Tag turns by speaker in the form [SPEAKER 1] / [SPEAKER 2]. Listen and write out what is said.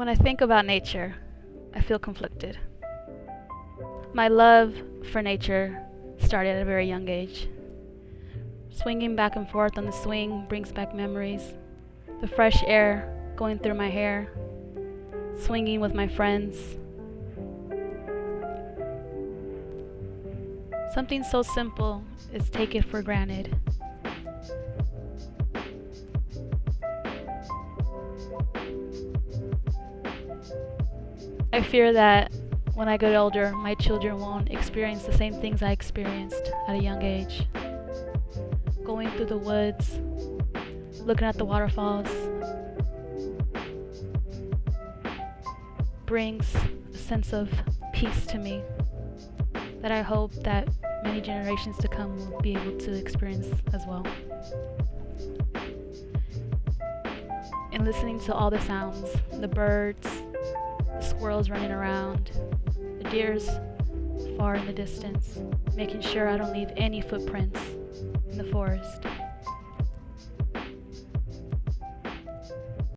[SPEAKER 1] When I think about nature, I feel conflicted. My love for nature started at a very young age. Swinging back and forth on the swing brings back memories. The fresh air going through my hair, swinging with my friends. Something so simple is taken for granted. I fear that when I get older, my children won't experience the same things I experienced at a young age. Going through the woods, looking at the waterfalls, brings a sense of peace to me that I hope that many generations to come will be able to experience as well. And listening to all the sounds, the birds, the squirrels running around, the deers far in the distance, making sure I don't leave any footprints in the forest.